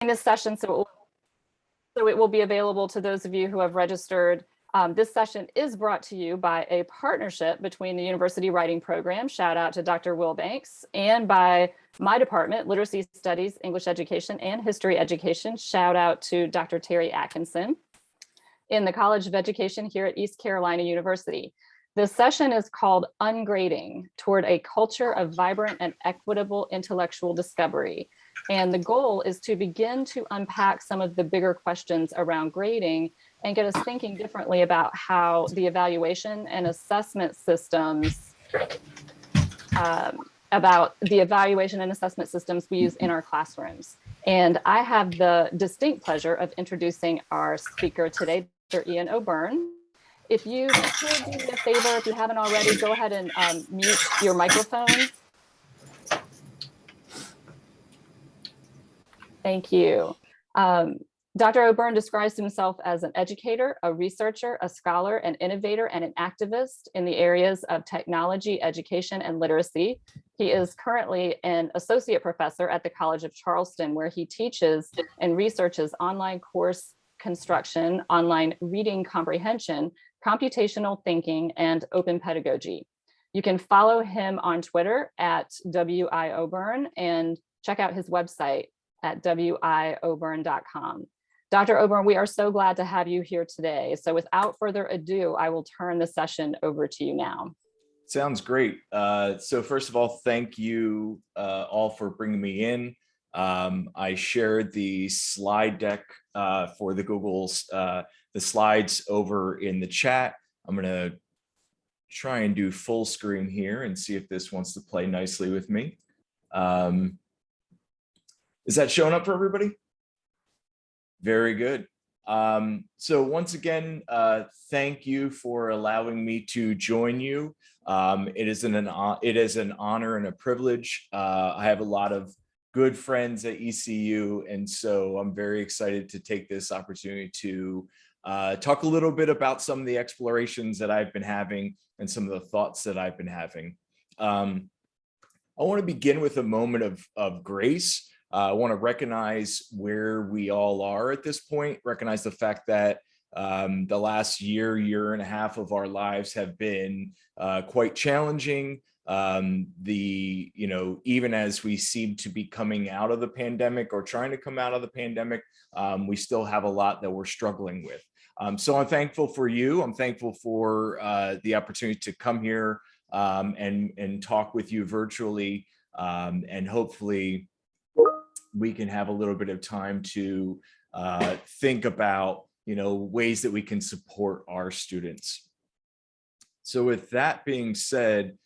this session, so it will be available to those of you who have registered. This session is brought to you by a partnership between the University Writing Program, shout out to Dr. Will Banks, and by my department, Literacy Studies, English Education, and History Education, shout out to Dr. Terry Atkinson, in the College of Education here at East Carolina University. This session is called Ungrading, Toward a Culture of Vibrant and Equitable Intellectual Discovery. And the goal is to begin to unpack some of the bigger questions around grading and get us thinking differently about how the evaluation and assessment systems, we use in our classrooms. And I have the distinct pleasure of introducing our speaker today, Dr. Ian O'Byrne. If you could do me a favor, if you haven't already, go ahead and mute your microphone. Thank you. Dr. O'Byrne describes himself as an educator, a researcher, a scholar, an innovator, and an activist in the areas of technology, education, and literacy. He is currently an associate professor at the College of Charleston, where he teaches and researches online course construction, online reading comprehension, computational thinking, and open pedagogy. You can follow him on Twitter at WIO'Byrne and check out his website at wio'byrne.com. Dr. O'Byrne, we are so glad to have you here today. So without further ado, I will turn the session over to you now. Sounds great. So first of all, thank you all for bringing me in. I shared the slide deck for the Google's, the slides over in the chat. I'm going to try and do full screen here and see if this wants to play nicely with me. Is that showing up for everybody? Very good. So once again, thank you for allowing me to join you. It is an honor and a privilege. I have a lot of good friends at ECU, and so I'm very excited to take this opportunity to talk a little bit about some of the explorations that I've been having and some of the thoughts that I've been having. I want to begin with a moment of grace. I want to recognize where we all are at this point, recognize the fact that the last year and a half of our lives have been quite challenging. Even as we seem to be coming out of the pandemic or trying to come out of the pandemic, we still have a lot that we're struggling with. So I'm thankful for you. I'm thankful for the opportunity to come here and talk with you virtually, and hopefully we can have a little bit of time to think about ways that we can support our students. So with that being said,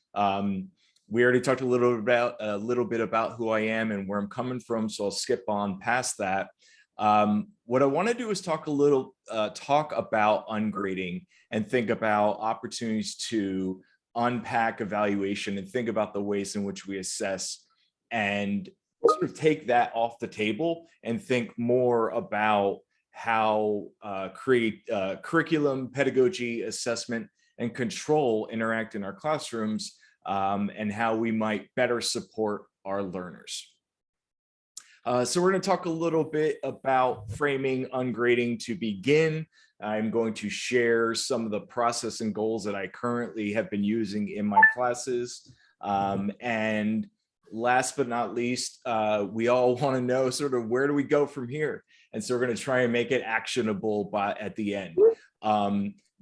we already talked a little bit about who I am and where I'm coming from, so I'll skip on past that. What I want to do is talk about ungrading and think about opportunities to unpack evaluation and think about the ways in which we assess, and sort of take that off the table and think more about how curriculum, pedagogy, assessment, and control interact in our classrooms, and how we might better support our learners. So we're going to talk a little bit about framing ungrading to begin. I'm going to share some of the process and goals that I currently have been using in my classes. And last but not least, we all want to know sort of where do we go from here? And so we're going to try and make it actionable at the end.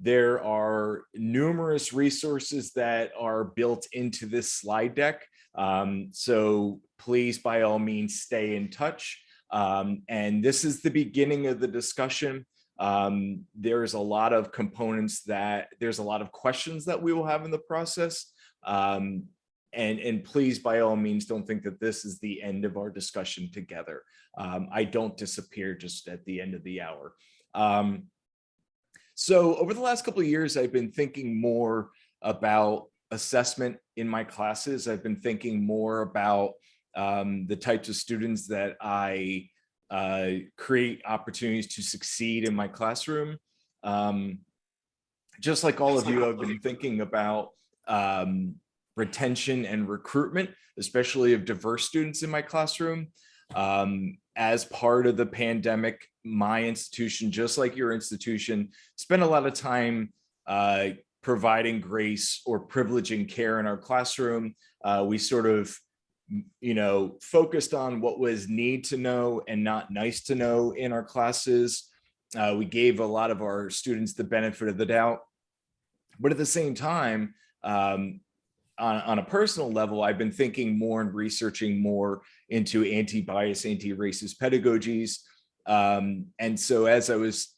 There are numerous resources that are built into this slide deck. So please, by all means, stay in touch. And this is the beginning of the discussion. There's a lot of components there's a lot of questions that we will have in the process. And please, by all means, don't think that this is the end of our discussion together. I don't disappear just at the end of the hour. So over the last couple of years, I've been thinking more about assessment in my classes. I've been thinking more about the types of students that I create opportunities to succeed in my classroom. Just like all of you, I've been thinking about retention and recruitment, especially of diverse students in my classroom. As part of the pandemic, my institution, just like your institution, spent a lot of time providing grace or privileging care in our classroom. We sort of, focused on what was need to know and not nice to know in our classes. We gave a lot of our students the benefit of the doubt. But at the same time, on a personal level, I've been thinking more and researching more into anti-bias, anti-racist pedagogies. And so as I was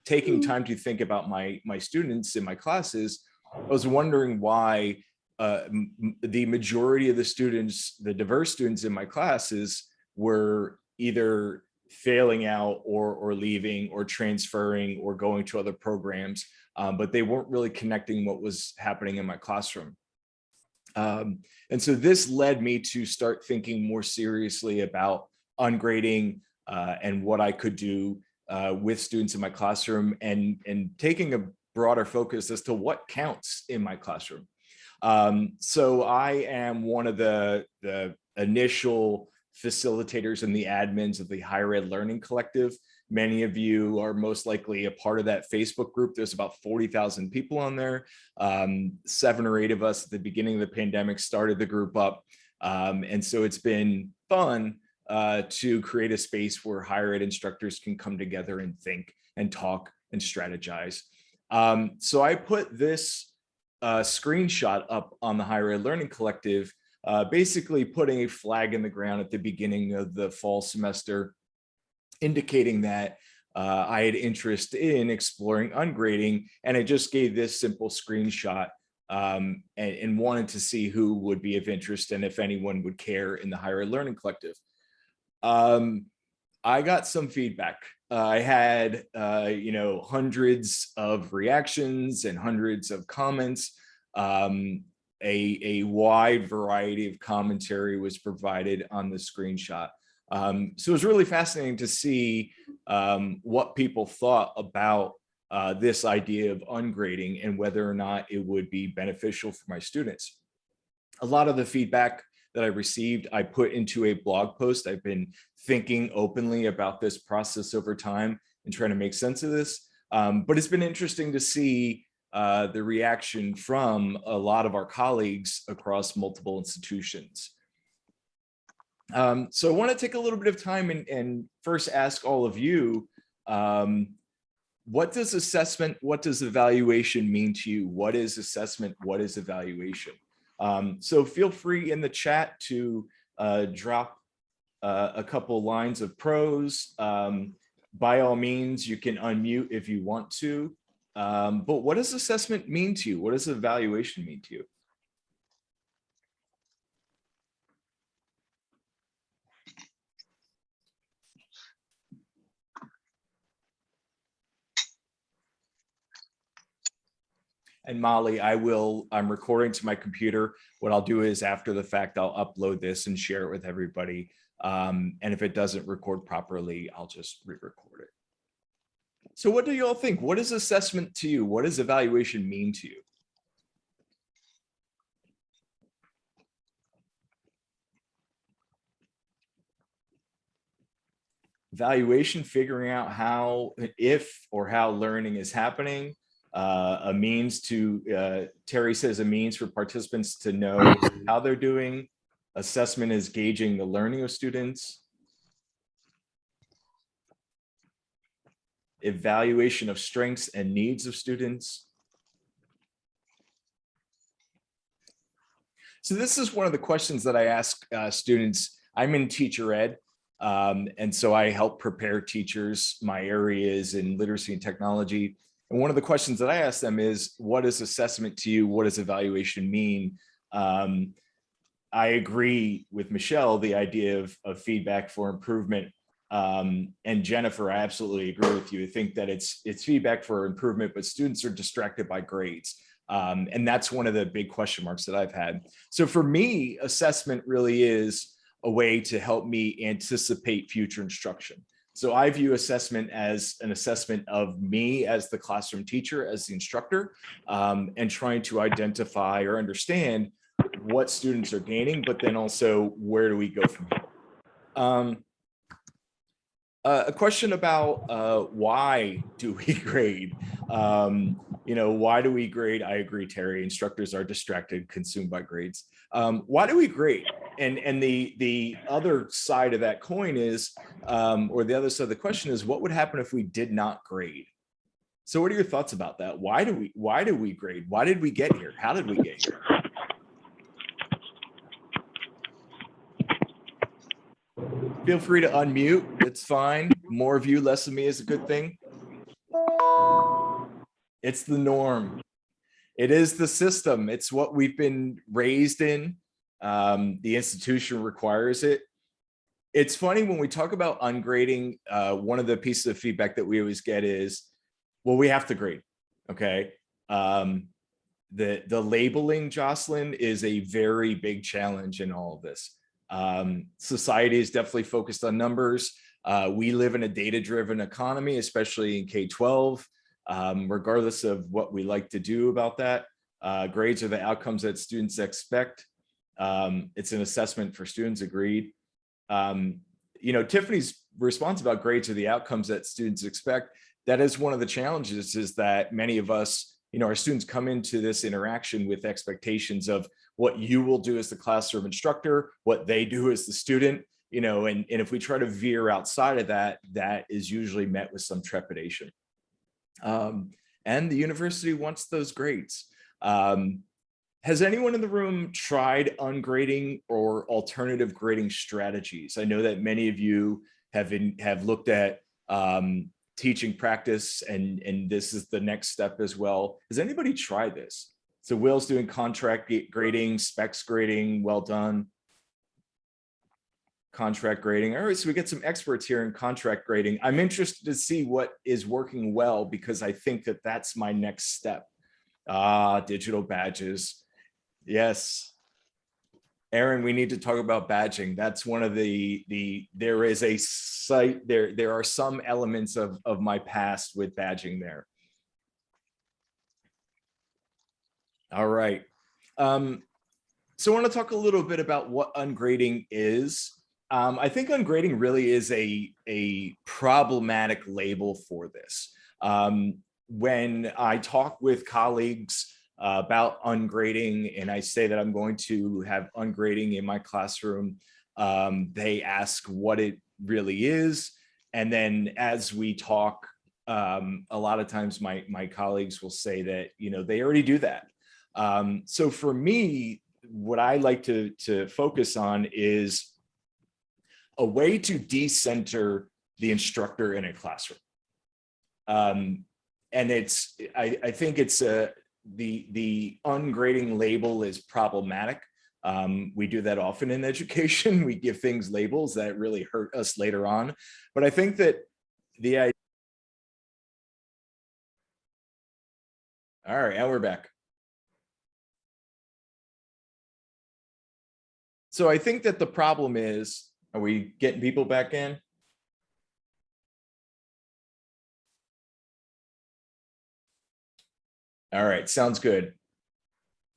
taking time to think about my students in my classes, I was wondering why the majority of the students, the diverse students in my classes, were either failing out or leaving or transferring or going to other programs, but they weren't really connecting what was happening in my classroom. And so this led me to start thinking more seriously about ungrading and what I could do with students in my classroom, and taking a broader focus as to what counts in my classroom. So I am one of the initial facilitators and the admins of the Higher Ed Learning Collective. Many of you are most likely a part of that Facebook group. There's about 40,000 people on there. 7 or 8 of us at the beginning of the pandemic started the group up. And so it's been fun to create a space where higher ed instructors can come together and think and talk and strategize. So I put this screenshot up on the Higher Ed Learning Collective, basically putting a flag in the ground at the beginning of the fall semester, indicating that I had interest in exploring ungrading, and I just gave this simple screenshot and wanted to see who would be of interest and if anyone would care in the Higher Ed Learning Collective. I got some feedback. I had, hundreds of reactions and hundreds of comments. A wide variety of commentary was provided on the screenshot. So it was really fascinating to see what people thought about this idea of ungrading and whether or not it would be beneficial for my students. A lot of the feedback that I received, I put into a blog post. I've been thinking openly about this process over time and trying to make sense of this. But it's been interesting to see the reaction from a lot of our colleagues across multiple institutions. So I want to take a little bit of time and first ask all of you, what does assessment, what does evaluation mean to you? What is assessment? What is evaluation? So feel free in the chat to drop a couple lines of prose. By all means, you can unmute if you want to. But what does assessment mean to you? What does evaluation mean to you? And Molly, I'm recording to my computer. What I'll do is after the fact, I'll upload this and share it with everybody. And if it doesn't record properly, I'll just re-record it. So what do you all think? What is assessment to you? What does evaluation mean to you? Evaluation, figuring out how, if or how learning is happening. A means to, Terry says, a means for participants to know how they're doing. Assessment is gauging the learning of students. Evaluation of strengths and needs of students. So this is one of the questions that I ask students. I'm in teacher ed, and so I help prepare teachers. My area is in literacy and technology. And one of the questions that I ask them is, what is assessment to you? What does evaluation mean? I agree with Michelle, the idea of feedback for improvement. And Jennifer, I absolutely agree with you. I think that it's feedback for improvement, but students are distracted by grades. And that's one of the big question marks that I've had. So for me, assessment really is a way to help me anticipate future instruction. So I view assessment as an assessment of me as the classroom teacher, as the instructor, and trying to identify or understand what students are gaining, but then also where do we go from here? Um, a question about why do we grade? Why do we grade? I agree, Terry. Instructors are distracted, consumed by grades. Why do we grade? And the other side of that coin is, or the other side of the question is, what would happen if we did not grade? So what are your thoughts about that? Why do we grade? Why did we get here? How did we get here? Feel free to unmute. It's fine. More of you, less of me is a good thing. It's the norm. It is the system. It's what we've been raised in. The institution requires it. It's funny when we talk about ungrading, one of the pieces of feedback that we always get is, well, we have to grade, okay? The labeling, Jocelyn, is a very big challenge in all of this. Society is definitely focused on numbers. We live in a data-driven economy, especially in K-12, regardless of what we like to do about that. Grades are the outcomes that students expect. It's an assessment for students, agreed. Tiffany's response about grades are the outcomes that students expect. That is one of the challenges, is that many of us, our students come into this interaction with expectations of what you will do as the classroom instructor, what they do as the student, and if we try to veer outside of that, that is usually met with some trepidation. And the university wants those grades. Has anyone in the room tried ungrading or alternative grading strategies? I know that many of you have looked at teaching practice, and this is the next step as well. Has anybody tried this? So Will's doing contract grading, specs grading, well done. Contract grading. All right, so we get some experts here in contract grading. I'm interested to see what is working well, because I think that that's my next step. Digital badges. Yes. Aaron, we need to talk about badging. That's one of there is a site, there are some elements of my past with badging there. All right. So I want to talk a little bit about what ungrading is. I think ungrading really is a problematic label for this. When I talk with colleagues about ungrading, and I say that I'm going to have ungrading in my classroom, they ask what it really is. And then as we talk, a lot of times my colleagues will say that, they already do that. So for me, what I like to focus on is a way to decenter the instructor in a classroom. And I think it's the ungrading label is problematic. We do that often in education. We give things labels that really hurt us later on. But I think that the idea. All right, and we're back. So I think that the problem is, are we getting people back in? All right, sounds good.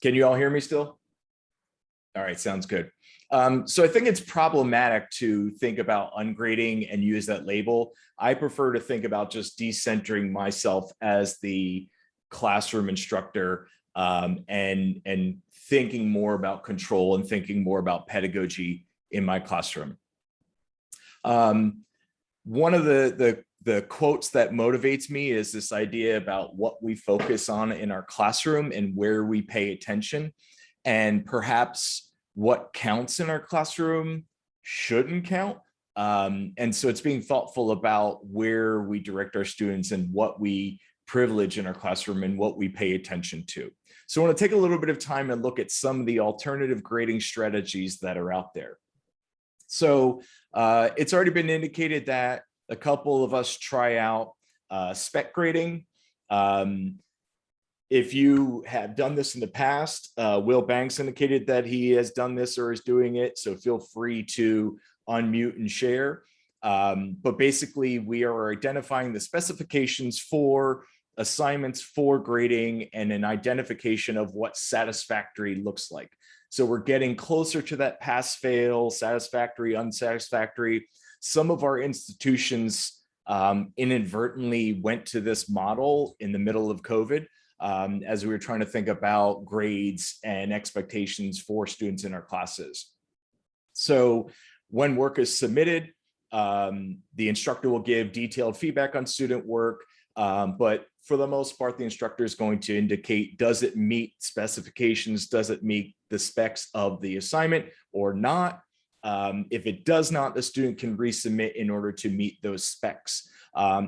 Can you all hear me still? All right, sounds good. So I think it's problematic to think about ungrading and use that label. I prefer to think about just decentering myself as the classroom instructor, and thinking more about control and thinking more about pedagogy in my classroom. One of the quotes that motivates me is this idea about what we focus on in our classroom and where we pay attention, and perhaps what counts in our classroom shouldn't count. And so it's being thoughtful about where we direct our students and what we privilege in our classroom and what we pay attention to. So I want to take a little bit of time and look at some of the alternative grading strategies that are out there. So it's already been indicated that a couple of us try out spec grading. If you have done this in the past, Will Banks indicated that he has done this or is doing it, so feel free to unmute and share. But basically, we are identifying the specifications for assignments for grading and an identification of what satisfactory looks like. So we're getting closer to that pass fail, satisfactory, unsatisfactory. Some of our institutions inadvertently went to this model in the middle of COVID, as we were trying to think about grades and expectations for students in our classes. So when work is submitted, the instructor will give detailed feedback on student work, but for the most part, the instructor is going to indicate, does it meet specifications? Does it meet the specs of the assignment or not? If it does not, the student can resubmit in order to meet those specs.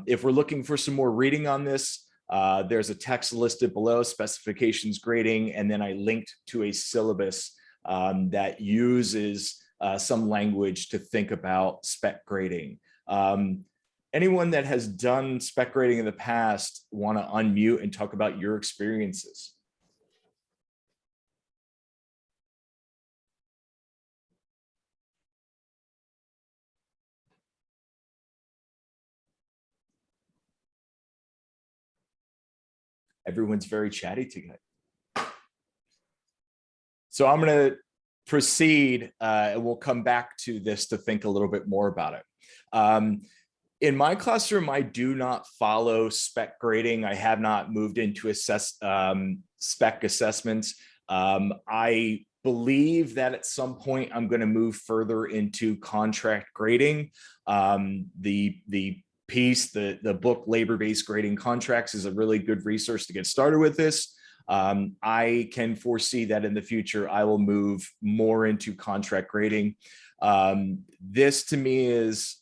If we're looking for some more reading on this, there's a text listed below, specifications grading, and then I linked to a syllabus that uses some language to think about spec grading. Anyone that has done spec grading in the past want to unmute and talk about your experiences? Everyone's very chatty tonight. So I'm going to proceed and we'll come back to this to think a little bit more about it. In my classroom, I do not follow spec grading. I have not moved into spec assessments. I believe that at some point I'm going to move further into contract grading. The piece, the book Labor-Based Grading Contracts is a really good resource to get started with this. I can foresee that in the future, I will move more into contract grading. This to me is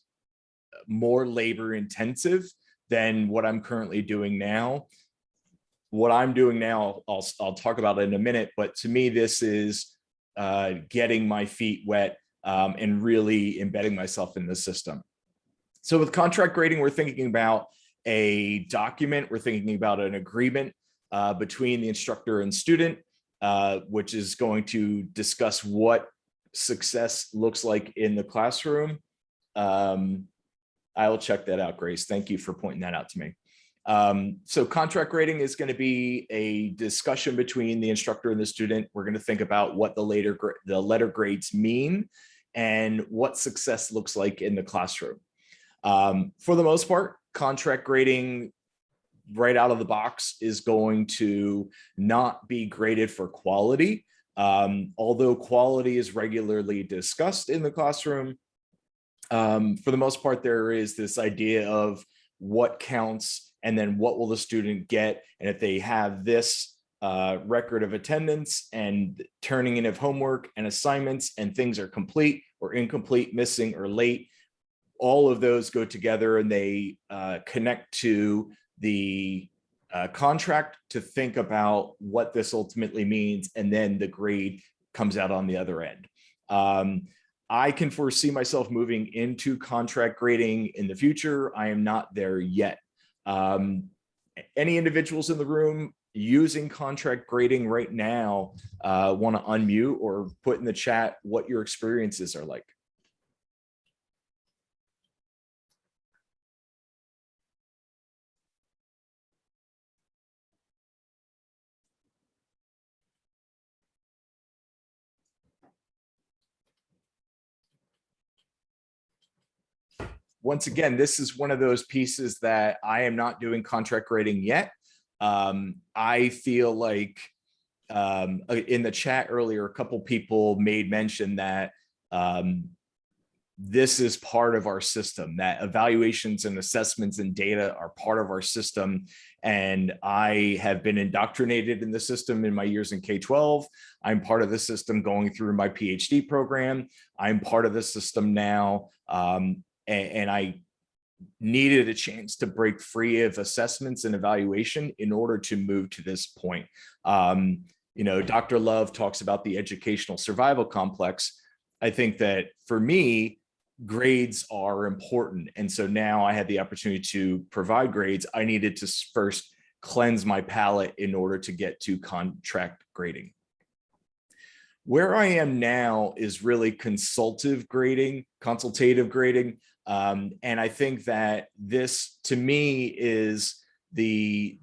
more labor intensive than what I'm currently doing now. What I'm doing now, I'll talk about it in a minute, but to me, this is getting my feet wet and really embedding myself in the system. So with contract grading, we're thinking about a document, we're thinking about an agreement between the instructor and student, which is going to discuss what success looks like in the classroom. I will check that out, Grace. Thank you for pointing that out to me. So contract grading is going to be a discussion between the instructor and the student. We're going to think about what the letter grades mean and what success looks like in the classroom. For the most part, contract grading right out of the box is going to not be graded for quality. Although quality is regularly discussed in the classroom, for the most part, there is this idea of what counts and then what will the student get. And if they have this record of attendance and turning in of homework and assignments and things are complete or incomplete, missing or late, all of those go together and they connect to the contract to think about what this ultimately means. And then the grade comes out on the other end. I can foresee myself moving into contract grading in the future. I am not there yet. Any individuals in the room using contract grading right now want to unmute or put in the chat what your experiences are like? Once again, this is one of those pieces that I am not doing contract grading yet. I feel like in the chat earlier, a couple people made mention that this is part of our system, that evaluations and assessments and data are part of our system. And I have been indoctrinated in the system in my years in K-12. I'm part of the system going through my PhD program. I'm part of the system now. And I needed a chance to break free of assessments and evaluation in order to move to this point. You know, Dr. Love talks about the educational survival complex. I think that for me, grades are important. And so now I had the opportunity to provide grades. I needed to first cleanse my palate in order to get to contract grading. Where I am now is really consultative grading. And I think that this, to me, is the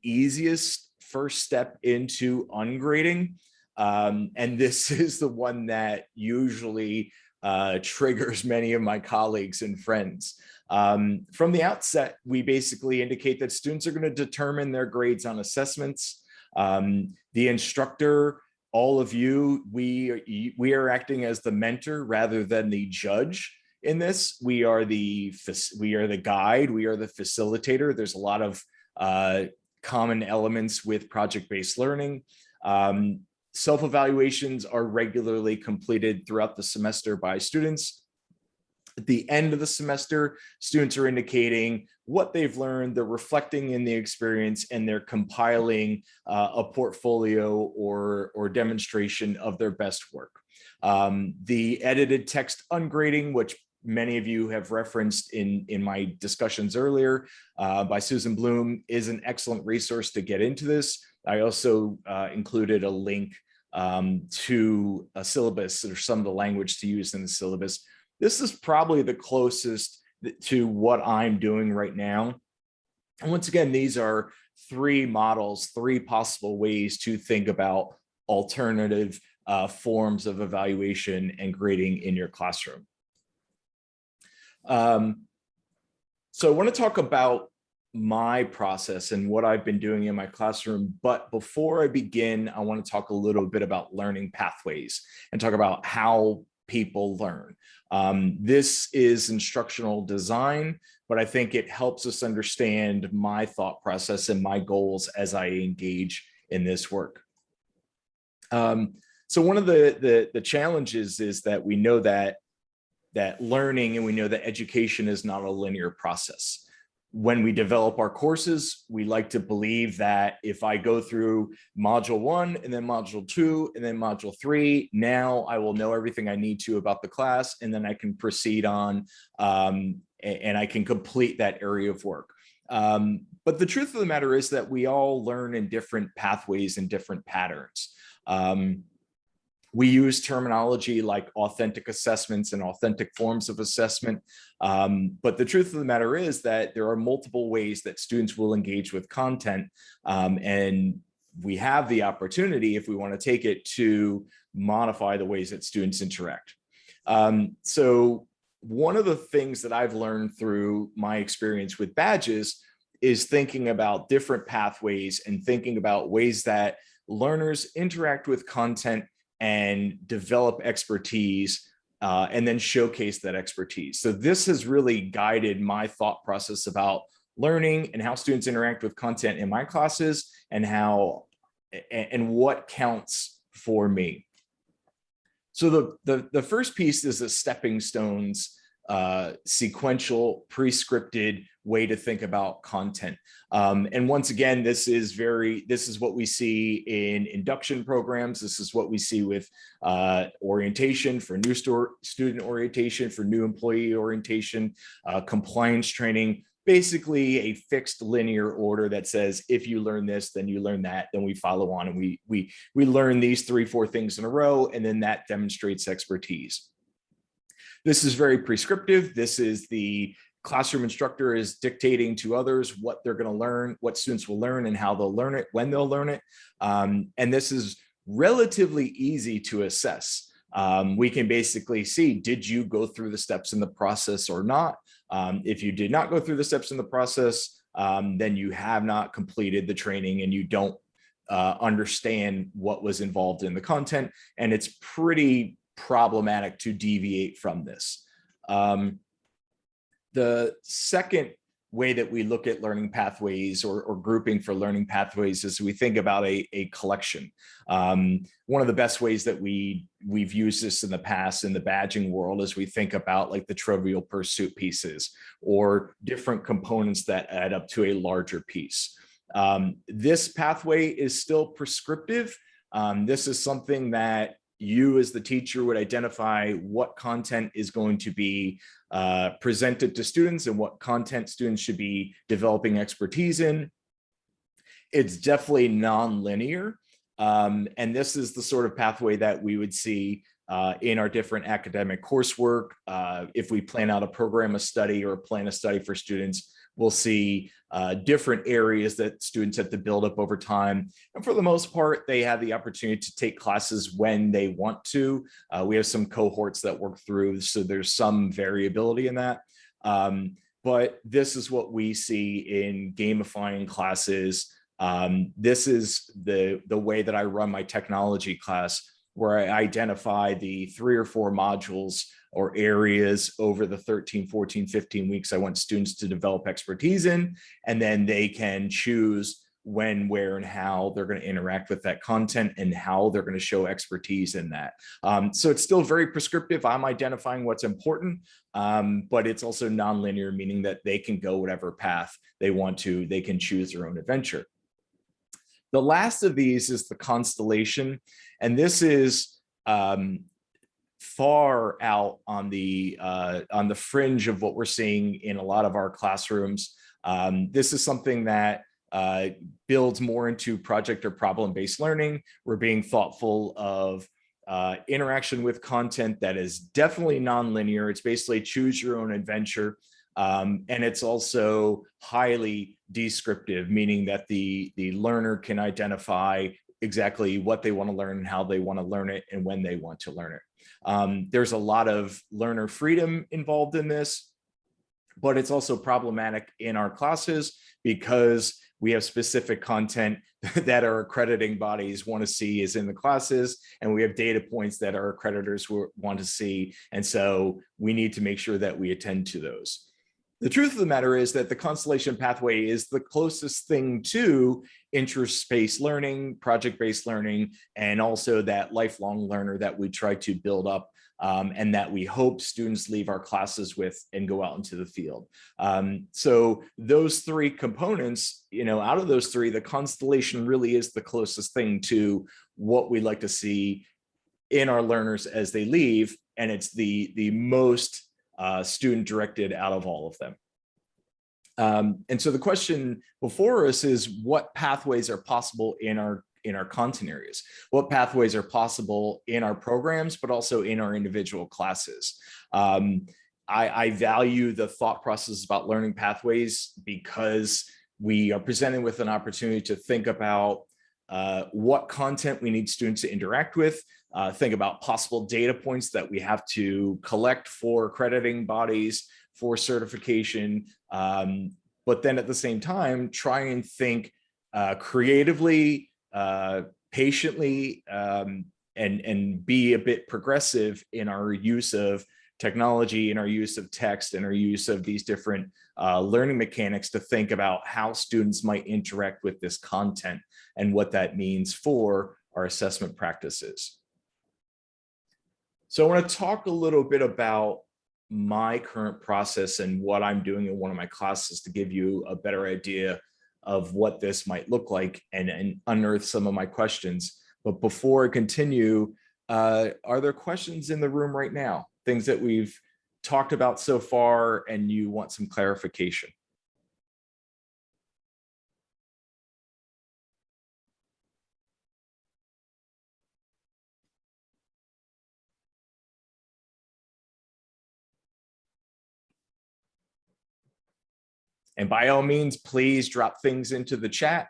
easiest first step into ungrading. And this is the one that usually triggers many of my colleagues and friends. From the outset, we basically indicate that students are going to determine their grades on assessments. The instructor, all of you, we are acting as the mentor rather than the judge in this. We are the guide, we are the facilitator. There's a lot of common elements with project-based learning. Self-evaluations are regularly completed throughout the semester by students. At the end of the semester, students are indicating what they've learned, they're reflecting in the experience, and they're compiling a portfolio or demonstration of their best work. The edited text ungrading, which many of you have referenced in my discussions earlier by Susan Bloom, is an excellent resource to get into this. I also included a link to a syllabus or some of the language to use in the syllabus. This is probably the closest to what I'm doing right now. And once again, these are three models, three possible ways to think about alternative forms of evaluation and grading in your classroom. So I want to talk about my process and what I've been doing in my classroom. But before I begin, I want to talk a little bit about learning pathways and talk about how people learn. This is instructional design, but I think it helps us understand my thought process and my goals as I engage in this work. So one of the challenges is that we know that learning and we know that education is not a linear process. When we develop our courses, we like to believe that if I go through module 1 and then module 2 and then module 3, now I will know everything I need to about the class, and then I can proceed on and I can complete that area of work. But the truth of the matter is that we all learn in different pathways and different patterns. We use terminology like authentic assessments and authentic forms of assessment. But the truth of the matter is that there are multiple ways that students will engage with content. And we have the opportunity, if we want to take it, to modify the ways that students interact. So one of the things that I've learned through my experience with badges is thinking about different pathways and thinking about ways that learners interact with content and develop expertise and then showcase that expertise. So this has really guided my thought process about learning and how students interact with content in my classes and what counts for me. So the first piece is the stepping stones, sequential, pre-scripted way to think about content. And once again, this is what we see in induction programs. This is what we see with orientation for new student orientation, for new employee orientation, compliance training. Basically a fixed linear order that says, if you learn this, then you learn that, then we follow on and we learn these 3-4 things in a row, and then that demonstrates expertise. This is very prescriptive. This is the classroom instructor is dictating to others what they're going to learn, what students will learn, and how they'll learn it, when they'll learn it. And this is relatively easy to assess. We can basically see, did you go through the steps in the process or not? If you did not go through the steps in the process, then you have not completed the training and you don't understand what was involved in the content. And it's pretty problematic to deviate from this. The second way that we look at learning pathways or grouping for learning pathways is we think about a collection. One of the best ways that we've used this in the past in the badging world is we think about like the trivial pursuit pieces or different components that add up to a larger piece. This pathway is still prescriptive. This is something that you as the teacher would identify what content is going to be presented to students and what content students should be developing expertise in. It's definitely non-linear. And this is the sort of pathway that we would see in our different academic coursework. If we plan out a program, a study, or plan a study for students, We'll see different areas that students have to build up over time. And for the most part, they have the opportunity to take classes when they want to. We have some cohorts that work through, so there's some variability in that. But this is what we see in gamifying classes. This is the way that I run my technology class, where I identify the 3 or 4 modules or areas over the 13, 14, 15 weeks I want students to develop expertise in, and then they can choose when, where, and how they're going to interact with that content and how they're going to show expertise in that. So it's still very prescriptive. I'm identifying what's important, but it's also nonlinear, meaning that they can go whatever path they want to. They can choose their own adventure. The last of these is the Constellation, and this is far out on the fringe of what we're seeing in a lot of our classrooms. This is something that builds more into project or problem-based learning. We're being thoughtful of interaction with content that is definitely nonlinear. It's basically choose your own adventure. And it's also highly descriptive, meaning that the learner can identify exactly what they want to learn and how they want to learn it and when they want to learn it. There's a lot of learner freedom involved in this, but it's also problematic in our classes because we have specific content that our accrediting bodies want to see is in the classes, and we have data points that our accreditors want to see. And so we need to make sure that we attend to those. The truth of the matter is that the Constellation pathway is the closest thing to interest-based learning, project-based learning, and also that lifelong learner that we try to build up and that we hope students leave our classes with and go out into the field. So those 3 components, out of those 3, the Constellation really is the closest thing to what we'd like to see in our learners as they leave, and it's the most student directed out of all of them. And so the question before us is, what pathways are possible in our content areas? What pathways are possible in our programs, but also in our individual classes? I value the thought process about learning pathways because we are presented with an opportunity to think about what content we need students to interact with, think about possible data points that we have to collect for accrediting bodies, for certification, but then at the same time, try and think creatively, patiently, and be a bit progressive in our use of technology, in our use of text, and our use of these different learning mechanics to think about how students might interact with this content and what that means for our assessment practices. So I want to talk a little bit about my current process and what I'm doing in one of my classes to give you a better idea of what this might look like and unearth some of my questions. But before I continue, are there questions in the room right now? Things that we've talked about so far and you want some clarification? And by all means, please drop things into the chat.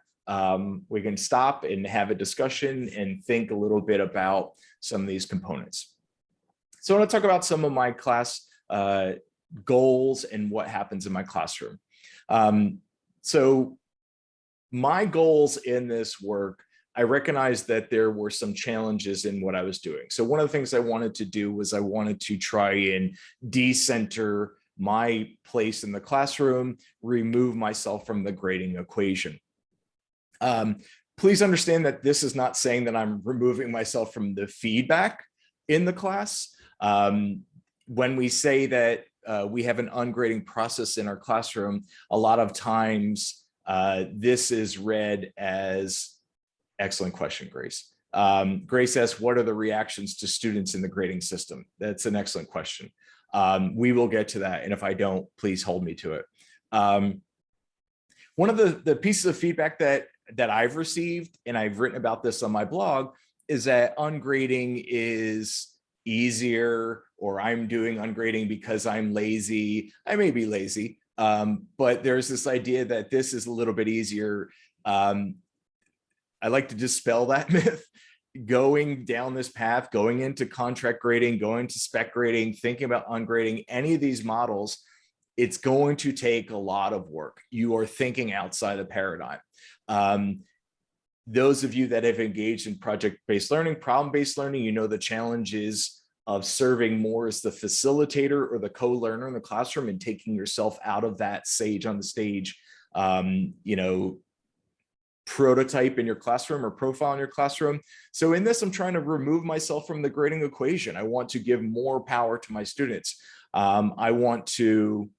We can stop and have a discussion and think a little bit about some of these components. So I want to talk about some of my class goals and what happens in my classroom. So my goals in this work, I recognized that there were some challenges in what I was doing. So one of the things I wanted to do was I wanted to try and decenter my place in the classroom, remove myself from the grading equation. Please understand that this is not saying that I'm removing myself from the feedback in the class. When we say that we have an ungrading process in our classroom, a lot of times this is read as, excellent question, Grace. Grace asks, what are the reactions to students in the grading system? That's an excellent question. We will get to that. And if I don't, please hold me to it. One of the pieces of feedback that I've received, and I've written about this on my blog, is that ungrading is easier, or I'm doing ungrading because I'm lazy. I may be lazy, But there's this idea that this is a little bit easier. I like to dispel that myth. Going down this path, going into contract grading, going to spec grading, thinking about ungrading, any of these models, it's going to take a lot of work. You are thinking outside the paradigm. Those of you that have engaged in project-based learning, problem-based learning, you know the challenges of serving more as the facilitator or the co-learner in the classroom and taking yourself out of that sage on the stage, you know, prototype in your classroom or profile in your classroom. So in this, I'm trying to remove myself from the grading equation. I want to give more power to my students. I want to,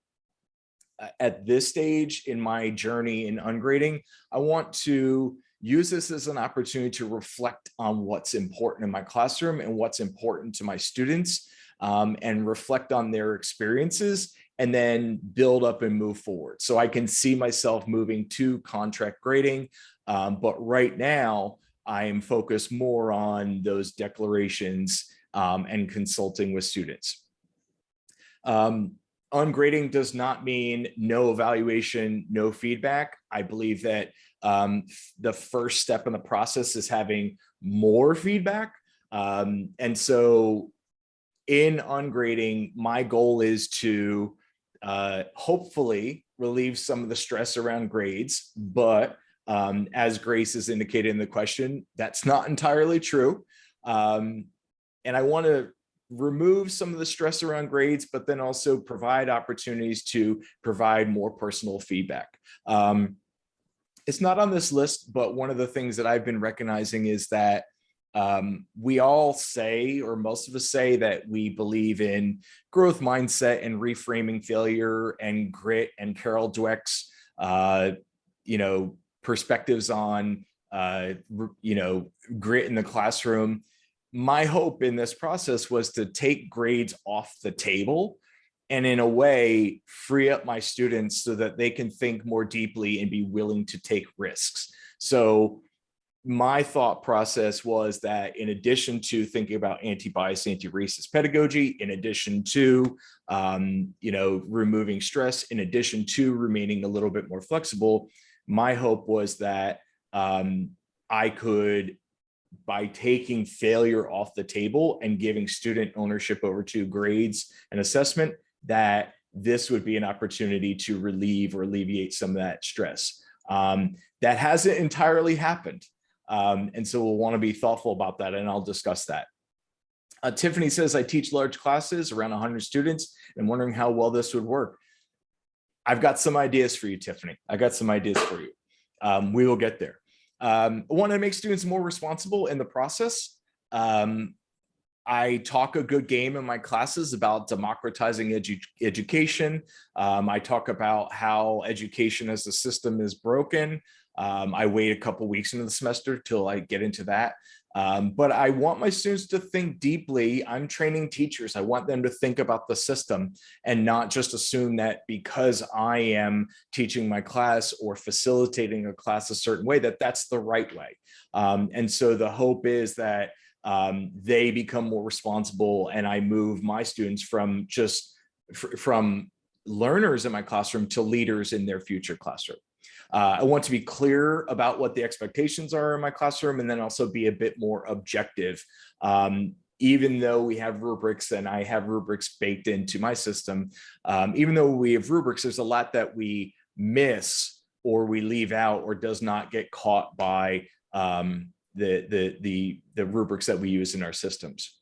at this stage in my journey in ungrading, I want to use this as an opportunity to reflect on what's important in my classroom and what's important to my students, and reflect on their experiences and then build up and move forward. So I can see myself moving to contract grading. But right now I am focused more on those declarations and consulting with students. Ungrading does not mean no evaluation, no feedback. I believe that the first step in the process is having more feedback. And so in ungrading, my goal is to hopefully relieve some of the stress around grades, but as Grace has indicated in the question, that's not entirely true. And I want to remove some of the stress around grades, but then also provide opportunities to provide more personal feedback. It's not on this list, but one of the things that I've been recognizing is that we all say, or most of us say, that we believe in growth mindset and reframing failure and grit, and Carol Dweck's, you know, perspectives on, you know, grit in the classroom. My hope in this process was to take grades off the table and in a way free up my students so that they can think more deeply and be willing to take risks. So my thought process was that in addition to thinking about anti-bias, anti-racist pedagogy, in addition to, you know, removing stress, in addition to remaining a little bit more flexible, my hope was that I could, by taking failure off the table and giving student ownership over to grades and assessment, that this would be an opportunity to relieve or alleviate some of that stress. That hasn't entirely happened. And so we'll want to be thoughtful about that, and I'll discuss that. Tiffany says, I teach large classes, around 100 students, and wondering how well this would work. I've got some ideas for you, Tiffany. I got some ideas for you. We will get there. I want to make students more responsible in the process. I talk a good game in my classes about democratizing education. I talk about how education as a system is broken. I wait a couple weeks into the semester till I get into that. But I want my students to think deeply. I'm training teachers. I want them to think about the system and not just assume that because I am teaching my class or facilitating a class a certain way, that that's the right way. And so the hope is that they become more responsible, and I move my students from just from learners in my classroom to leaders in their future classroom. I want to be clear about what the expectations are in my classroom, and then also be a bit more objective. Even though we have rubrics, and I have rubrics baked into my system, even though we have rubrics, there's a lot that we miss or we leave out or does not get caught by the rubrics that we use in our systems.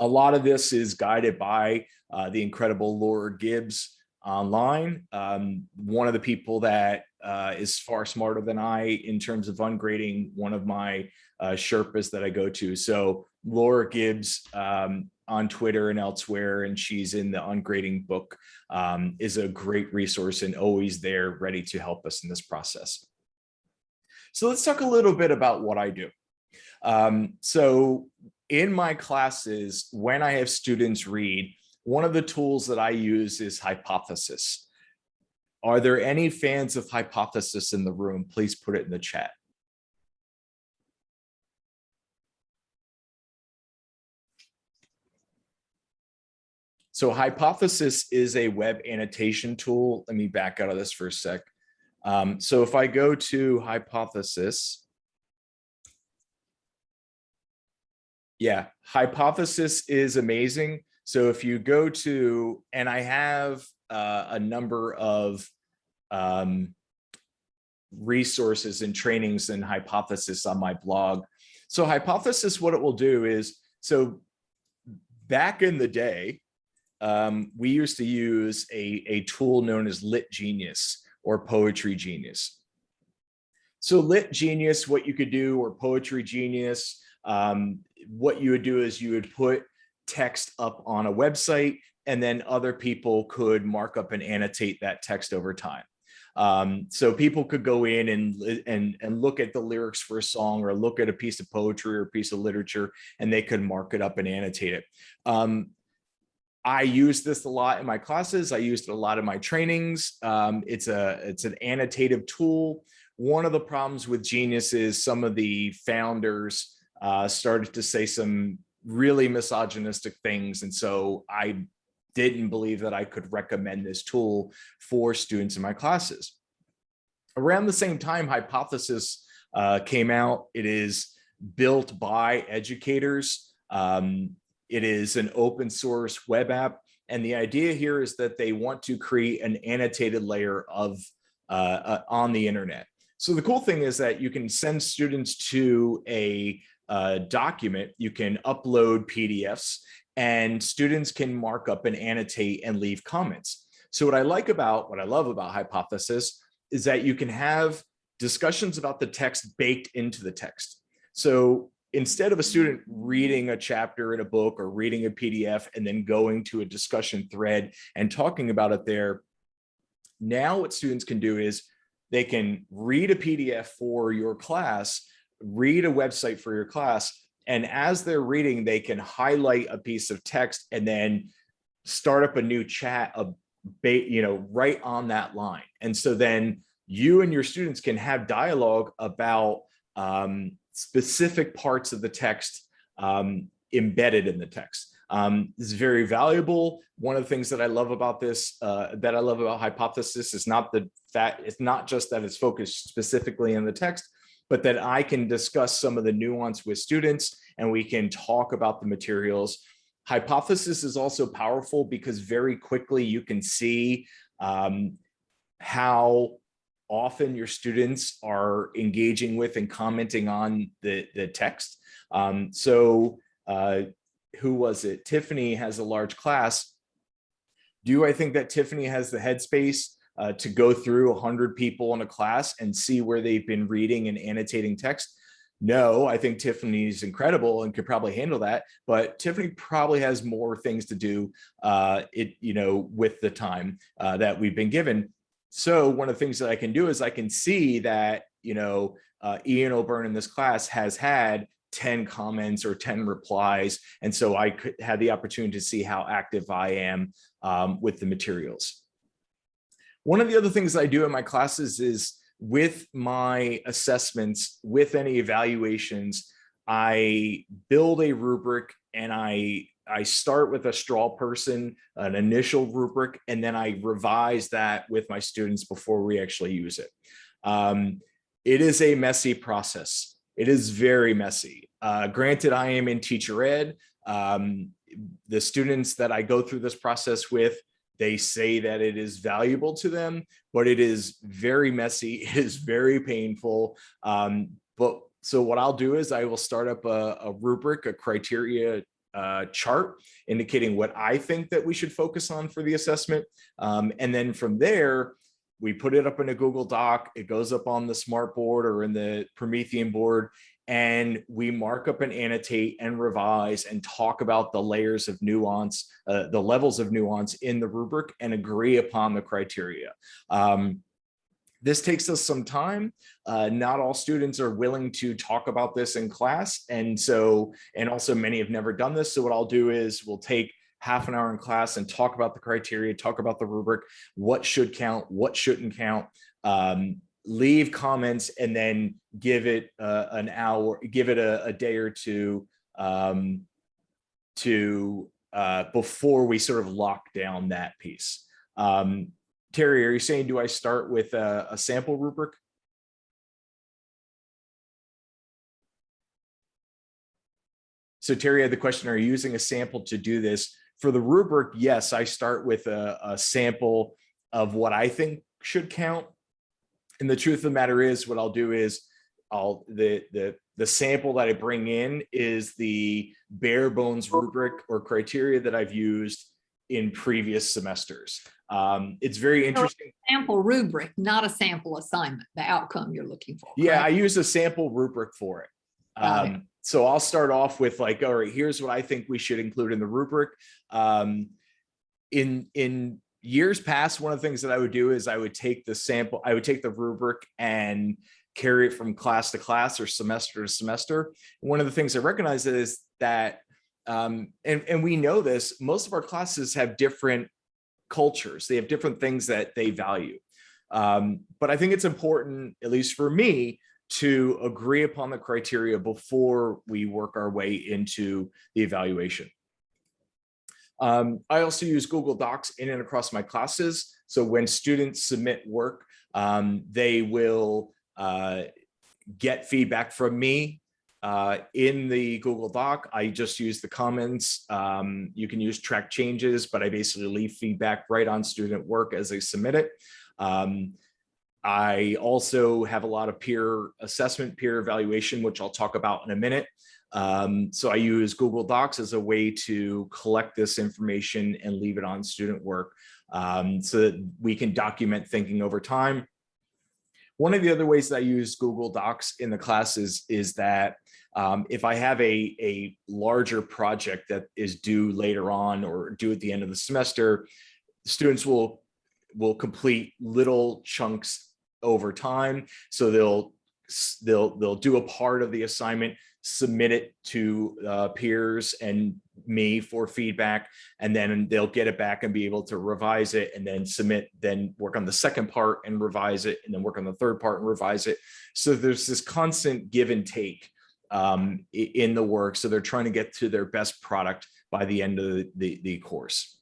A lot of this is guided by the incredible Laura Gibbs online. One of the people that is far smarter than I in terms of ungrading, one of my Sherpas that I go to. So Laura Gibbs on Twitter and elsewhere, and she's in the ungrading book, is a great resource and always there ready to help us in this process. So let's talk a little bit about what I do. So in my classes, when I have students read, one of the tools that I use is hypothesis. Are there any fans of hypothesis in the room? Please put it in the chat. So Hypothesis is a web annotation tool. Let me back out of this for a sec. So if I go to Hypothesis, yeah, Hypothesis is amazing. So if you go to, and I have a number of resources and trainings and Hypothesis on my blog. So Hypothesis, what it will do is, so back in the day, we used to use a tool known as Lit Genius or Poetry Genius. So Lit Genius, what you could do, or Poetry Genius, what you would do is you would put text up on a website, and then other people could mark up and annotate that text over time. So people could go in and look at the lyrics for a song, or look at a piece of poetry or a piece of literature, and they could mark it up and annotate it. I use this a lot in my classes. I used it a lot in my trainings. It's an annotative tool. One of the problems with Genius is some of the founders started to say some really misogynistic things. And so I didn't believe that I could recommend this tool for students in my classes. Around the same time, Hypothesis came out. It is built by educators. It is an open source web app. And the idea here is that they want to create an annotated layer of on the internet. So the cool thing is that you can send students to a document, you can upload PDFs, and students can mark up and annotate and leave comments. So what I love about Hypothesis is that you can have discussions about the text baked into the text. So instead of a student reading a chapter in a book or reading a PDF and then going to a discussion thread and talking about it there, now what students can do is they can read a PDF for your class, read a website for your class, and as they're reading, they can highlight a piece of text and then start up a new chat, right on that line. And so then you and your students can have dialogue about specific parts of the text embedded in the text. This is very valuable. One of the things that I love about this, that I love about Hypothesis, is it's not just that it's focused specifically on the text, but that I can discuss some of the nuance with students and we can talk about the materials. Hypothesis is also powerful because very quickly you can see how often your students are engaging with and commenting on the text. Who was it? Tiffany has a large class. Do I think that Tiffany has the headspace to go through 100 people in a class and see where they've been reading and annotating text? No, I think Tiffany's incredible and could probably handle that, but Tiffany probably has more things to do with the time that we've been given. So one of the things that I can do is I can see that, Ian O'Byrne in this class has had 10 comments or 10 replies. And so I could have the opportunity to see how active I am with the materials. One of the other things I do in my classes is with my assessments, with any evaluations, I build a rubric and I start with a straw person, an initial rubric, and then I revise that with my students before we actually use it. It is a messy process. It is very messy. Granted, I am in teacher ed. The students that I go through this process with, they say that it is valuable to them, but it is very messy. It is very painful. So what I'll do is I will start up a rubric, a criteria chart indicating what I think that we should focus on for the assessment. And then from there, we put it up in a Google Doc. It goes up on the Smartboard or in the Promethean board, and we mark up and annotate and revise and talk about the layers of nuance, the levels of nuance in the rubric, and agree upon the criteria. This takes us some time. Not all students are willing to talk about this in class. And also many have never done this. So what I'll do is we'll take half an hour in class and talk about the criteria, talk about the rubric, what should count, what shouldn't count, leave comments, and then give it an hour, give it a day or two to before we sort of lock down that piece. Terry, are you saying, do I start with a sample rubric? So Terry had the question, are you using a sample to do this? For the rubric, yes, I start with a sample of what I think should count. And the truth of the matter is, what I'll do is the sample that I bring in is the bare bones rubric or criteria that I've used in previous semesters. It's very interesting. Sample rubric, not a sample assignment, the outcome you're looking for. Yeah, correct? I use a sample rubric for it. So I'll start off with like, all right, here's what I think we should include in the rubric. In years past, one of the things that I would do is I would take the sample, I would take the rubric and carry it from class to class or semester to semester. One of the things I recognize is that, and we know this, most of our classes have different cultures. They have different things that they value. But I think it's important, at least for me, to agree upon the criteria before we work our way into the evaluation. I also use Google Docs in and across my classes. So when students submit work, they will get feedback from me in the Google Doc. I just use the comments. You can use track changes, but I basically leave feedback right on student work as they submit it. I also have a lot of peer assessment, peer evaluation, which I'll talk about in a minute. So I use Google Docs as a way to collect this information and leave it on student work so that we can document thinking over time. One of the other ways that I use Google Docs in the classes is that if I have a larger project that is due later on or due at the end of the semester, students will complete little chunks over time. So they'll do a part of the assignment, submit it to peers and me for feedback, and then they'll get it back and be able to revise it and then submit, then work on the second part and revise it, and then work on the third part and revise it. So there's this constant give and take in the work. So they're trying to get to their best product by the end of the course.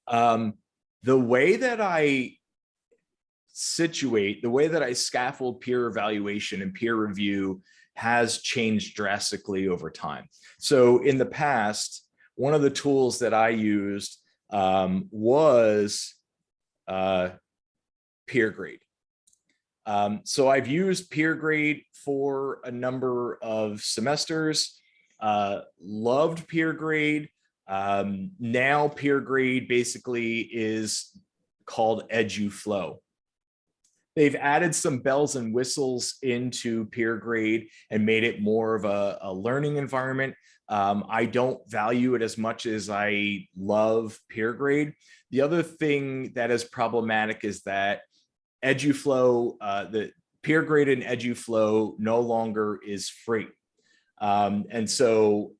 The way that I scaffold peer evaluation and peer review has changed drastically over time. So in the past, one of the tools that I used was peer grade. So I've used peer grade for a number of semesters, loved peer grade. Now peer grade basically is called EduFlow. They've added some bells and whistles into peer grade and made it more of a learning environment. I don't value it as much as I love peer grade. The other thing that is problematic is that EduFlow, the peer grade in EduFlow no longer is free. And so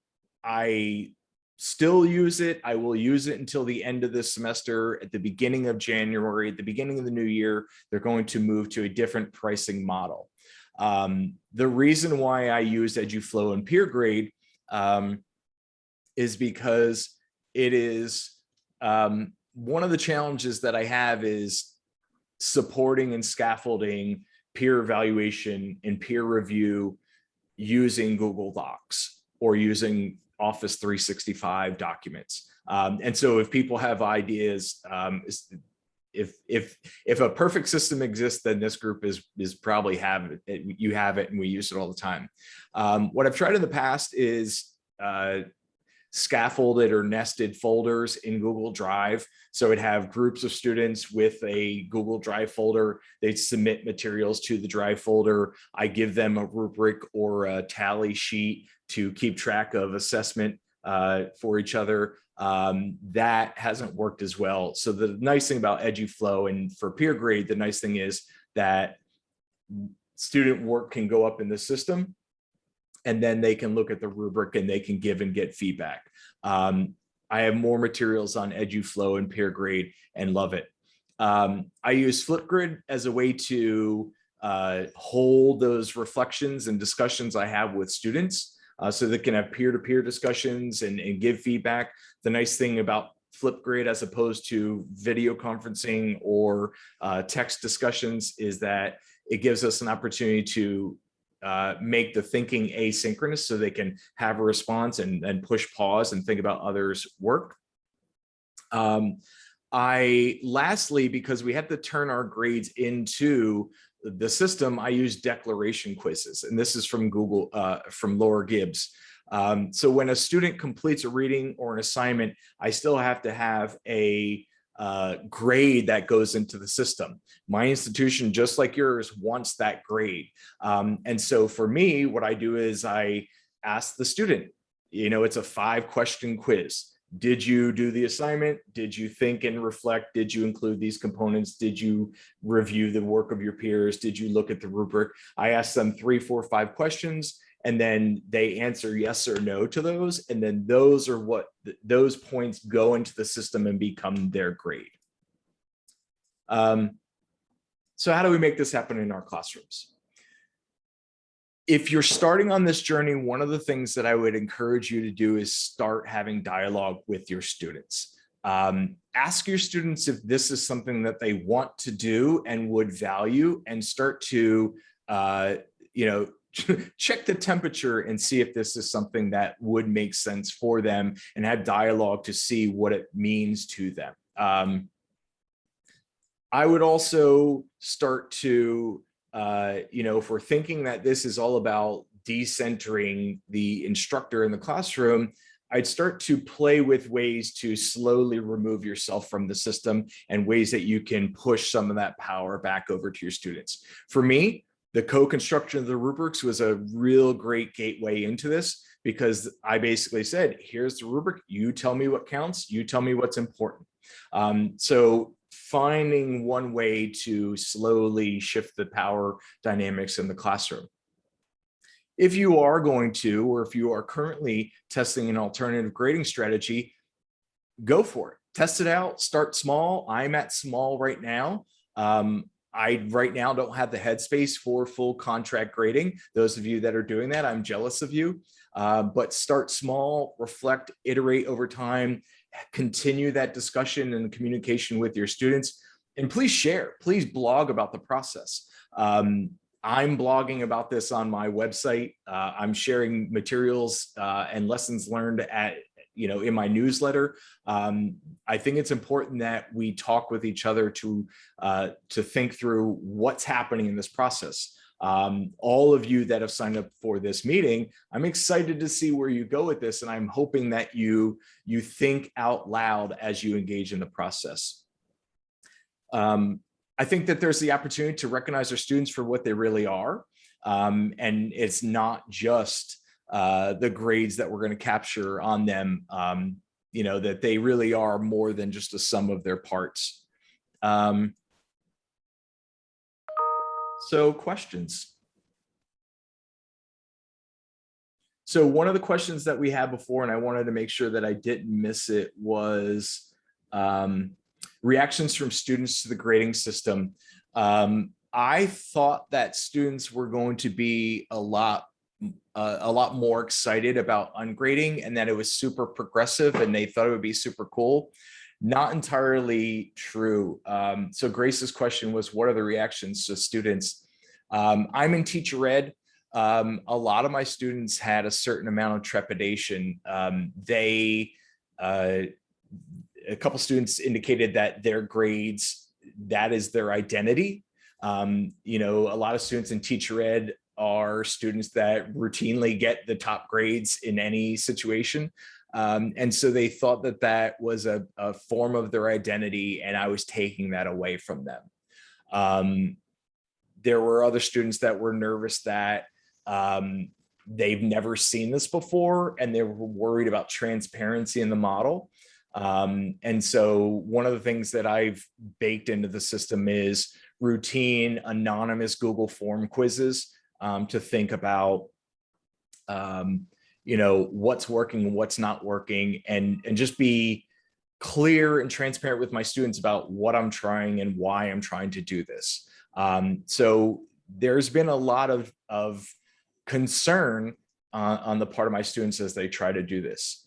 I still use it. I will use it until the end of this semester. At the beginning of January, at the beginning of the new year, they're going to move to a different pricing model. The reason why I use EduFlow and peer grade is because it is one of the challenges that I have is supporting and scaffolding peer evaluation and peer review using Google Docs or using Office 365 documents. And so if people have ideas, if a perfect system exists, then this group is probably have it. You have it, and we use it all the time. What I've tried in the past is scaffolded or nested folders in Google Drive. So it'd have groups of students with a Google Drive folder. They'd submit materials to the Drive folder. I give them a rubric or a tally sheet to keep track of assessment for each other. That hasn't worked as well. So the nice thing about EduFlow and for peer grade, the nice thing is that student work can go up in the system, and then they can look at the rubric and they can give and get feedback. I have more materials on EduFlow and peer grade and love it. I use Flipgrid as a way to hold those reflections and discussions I have with students. so they can have peer-to-peer discussions and give feedback. The nice thing about Flipgrid as opposed to video conferencing or text discussions is that it gives us an opportunity to make the thinking asynchronous, so they can have a response and push pause and think about others' work. Lastly, because we had to turn our grades into the system, I use declaration quizzes, and this is from Google, from Laura Gibbs. So when a student completes a reading or an assignment, I still have to have a grade that goes into the system. My institution, just like yours, wants that grade. And so for me, what I do is I ask the student, it's a 5-question quiz. Did you do the assignment? Did you think and reflect? Did you include these components? Did you review the work of your peers? Did you look at the rubric? I ask them 3, 4, 5 questions, and then they answer yes or no to those. And then those are what those points go into the system and become their grade. So how do we make this happen in our classrooms? If you're starting on this journey, one of the things that I would encourage you to do is start having dialogue with your students. Ask your students if this is something that they want to do and would value, and start to, check the temperature and see if this is something that would make sense for them, and have dialogue to see what it means to them. I would also start to, if we're thinking that this is all about decentering the instructor in the classroom, I'd start to play with ways to slowly remove yourself from the system and ways that you can push some of that power back over to your students. For me, the co-construction of the rubrics was a real great gateway into this, because I basically said, here's the rubric, you tell me what counts, you tell me what's important. So finding one way to slowly shift the power dynamics in the classroom. If you are going to, or if you are currently testing an alternative grading strategy, go for it. Test it out, start small. I'm at small right now. I right now don't have the headspace for full contract grading. Those of you that are doing that, I'm jealous of you. But start small, reflect, iterate over time, continue that discussion and communication with your students, and please share, please blog about the process. I'm blogging about this on my website. I'm sharing materials and lessons learned at, in my newsletter. I think it's important that we talk with each other to think through what's happening in this process. All of you that have signed up for this meeting, I'm excited to see where you go with this, and I'm hoping that you think out loud as you engage in the process. I think that there's the opportunity to recognize our students for what they really are, and it's not just the grades that we're going to capture on them, that they really are more than just a sum of their parts. So questions. So one of the questions that we had before, and I wanted to make sure that I didn't miss it, was reactions from students to the grading system. I thought that students were going to be a lot more excited about ungrading, and that it was super progressive and they thought it would be super cool. Not entirely true. So Grace's question was, what are the reactions to students? I'm in teacher ed. A lot of my students had a certain amount of trepidation. A couple students indicated that their grades, that is their identity. A lot of students in teacher ed are students that routinely get the top grades in any situation. And so they thought that that was a form of their identity, and I was taking that away from them. There were other students that were nervous that they've never seen this before, and they were worried about transparency in the model. And so one of the things that I've baked into the system is routine anonymous Google form quizzes to think about what's working and what's not working, and just be clear and transparent with my students about what I'm trying and why I'm trying to do this. So there's been a lot of concern on the part of my students as they try to do this.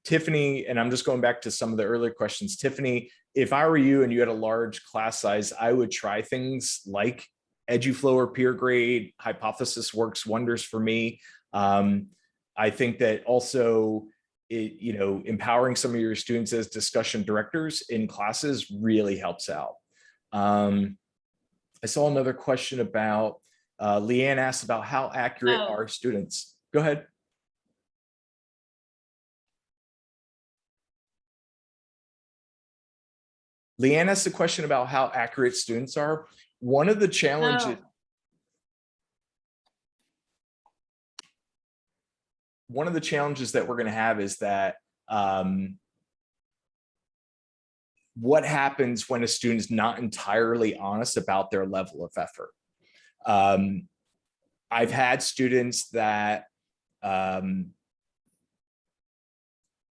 Tiffany, and I'm just going back to some of the earlier questions. Tiffany, if I were you and you had a large class size, I would try things like EduFlow or peer grade. Hypothesis works wonders for me. I think that also, empowering some of your students as discussion directors in classes really helps out. I saw another question about, Leanne asked about how accurate are students. Go ahead. Leanne asked a question about how accurate students are. One of the challenges, that we're going to have is that what happens when a student is not entirely honest about their level of effort. I've had students that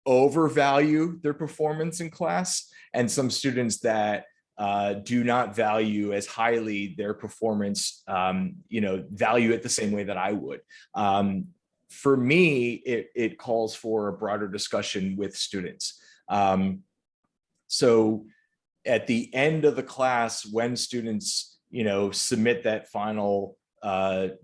overvalue their performance in class, and some students that do not value as highly their performance, value it the same way that I would. For me, it calls for a broader discussion with students. So at the end of the class, when students, submit that final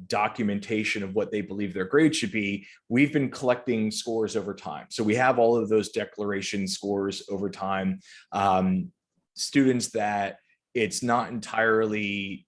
documentation of what they believe their grade should be, we've been collecting scores over time. So we have all of those declaration scores over time. Students that it's not entirely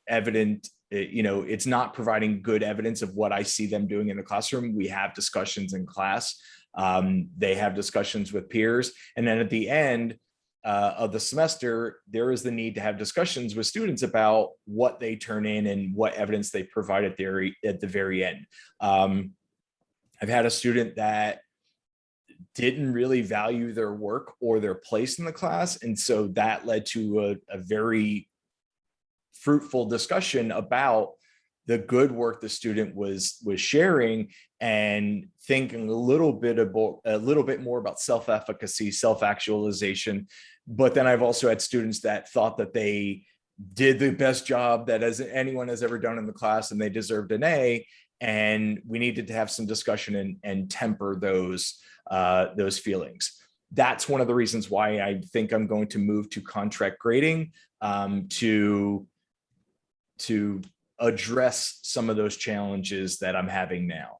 evident, it's not providing good evidence of what I see them doing in the classroom. We have discussions in class. They have discussions with peers. And then at the end of the semester, there is the need to have discussions with students about what they turn in and what evidence they provide at the very end. I've had a student that didn't really value their work or their place in the class. And so that led to a very fruitful discussion about the good work the student was sharing, and thinking a little bit more about self-efficacy, self-actualization. But then I've also had students that thought that they did the best job that anyone has ever done in the class, and they deserved an A. And we needed to have some discussion and temper those feelings. That's one of the reasons why I think I'm going to move to contract grading, to address some of those challenges that I'm having now.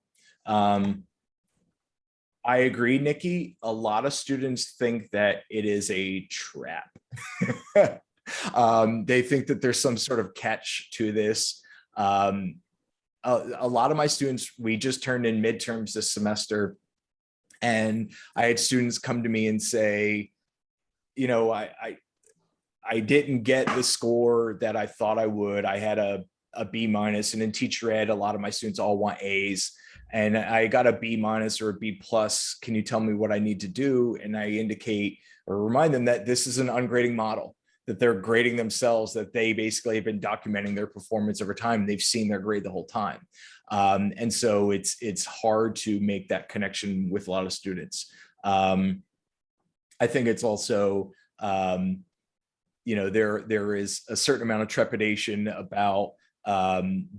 I agree, Nikki. A lot of students think that it is a trap. They think that there's some sort of catch to this. A lot of my students, we just turned in midterms this semester, and I had students come to me and say, I didn't get the score that I thought I would. I had a B minus, and in teacher ed, a lot of my students all want A's, and I got a B minus or a B plus. Can you tell me what I need to do? And I indicate or remind them that this is an ungrading model, that they're grading themselves, that they basically have been documenting their performance over time. They've seen their grade the whole time. And so it's hard to make that connection with a lot of students. I think it's also, there is a certain amount of trepidation about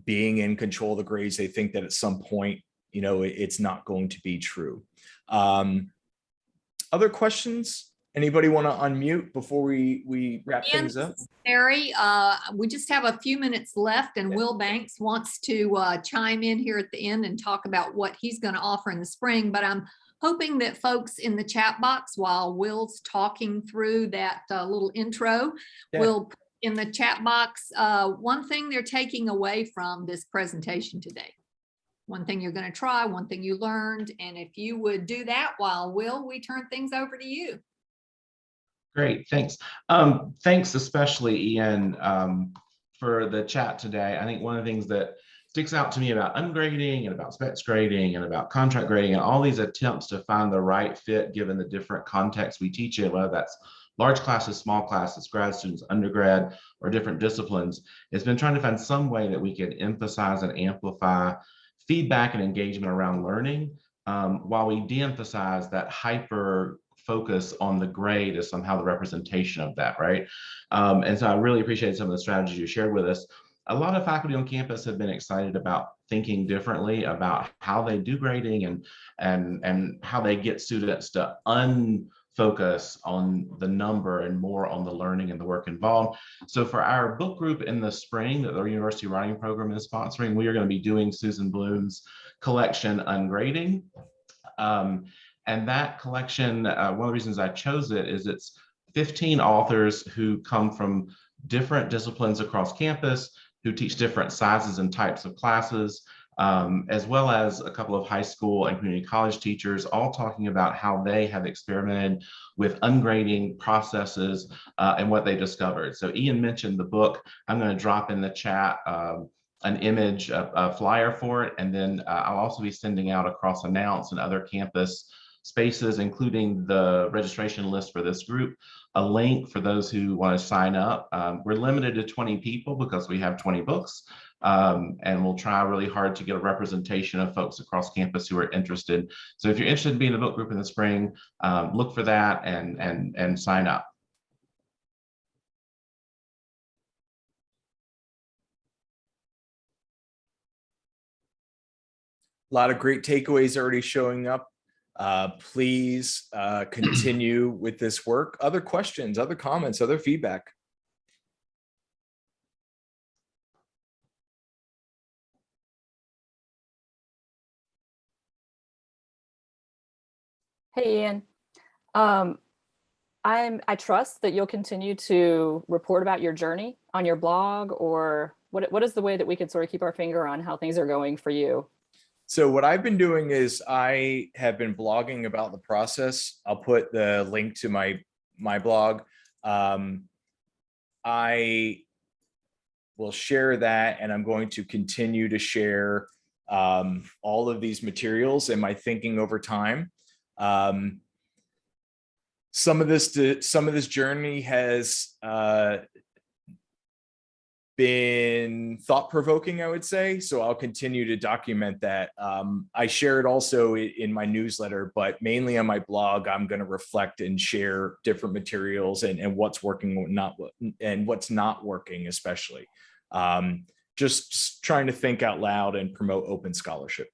being in control of the grades. They think that at some point, it's not going to be true. Other questions? Anybody want to unmute before we wrap things up? Barry, we just have a few minutes left, and Will Banks wants to chime in here at the end and talk about what he's going to offer in the spring. But I'm hoping that folks in the chat box, while Will's talking through that little intro, will put in the chat box one thing they're taking away from this presentation today. One thing you're going to try, one thing you learned. And if you would do that while we turn things over to you. Great, thanks. Thanks especially, Ian, for the chat today. I think one of the things that sticks out to me about ungrading and about spec grading and about contract grading and all these attempts to find the right fit given the different contexts we teach in, whether that's large classes, small classes, grad students, undergrad, or different disciplines, has been trying to find some way that we can emphasize and amplify feedback and engagement around learning, while we de-emphasize that hyper focus on the grade as somehow the representation of that, right? And so I really appreciate some of the strategies you shared with us. a lot of faculty on campus have been excited about thinking differently about how they do grading and how they get students to unfocus on the number and more on the learning and the work involved. So for our book group in the spring that the University Writing Program is sponsoring, we are going to be doing Susan Bloom's collection Ungrading. And that collection, one of the reasons I chose it is it's 15 authors who come from different disciplines across campus, who teach different sizes and types of classes, as well as a couple of high school and community college teachers, all talking about how they have experimented with ungrading processes and what they discovered. So Ian mentioned the book. I'm going to drop in the chat an image, a flyer for it, and then I'll also be sending out across Announce and other campus spaces, including the registration list for this group, a link for those who want to sign up. We're limited to 20 people because we have 20 books, and we'll try really hard to get a representation of folks across campus who are interested. So if you're interested in being in a book group in the spring, look for that and sign up. A lot of great takeaways already showing up. Please continue with this work. Other questions, other comments, other feedback? Hey, Ian. I trust that you'll continue to report about your journey on your blog, or what is the way that we could sort of keep our finger on how things are going for you? So what I've been doing is I have been blogging about the process. I'll put the link to my blog. I will share that, and I'm going to continue to share all of these materials and my thinking over time. Some of this journey has been thought-provoking, I would say. So I'll continue to document that. I share it also in my newsletter, but mainly on my blog, I'm going to reflect and share different materials and what's working and what's not working, especially. Just trying to think out loud and promote open scholarship.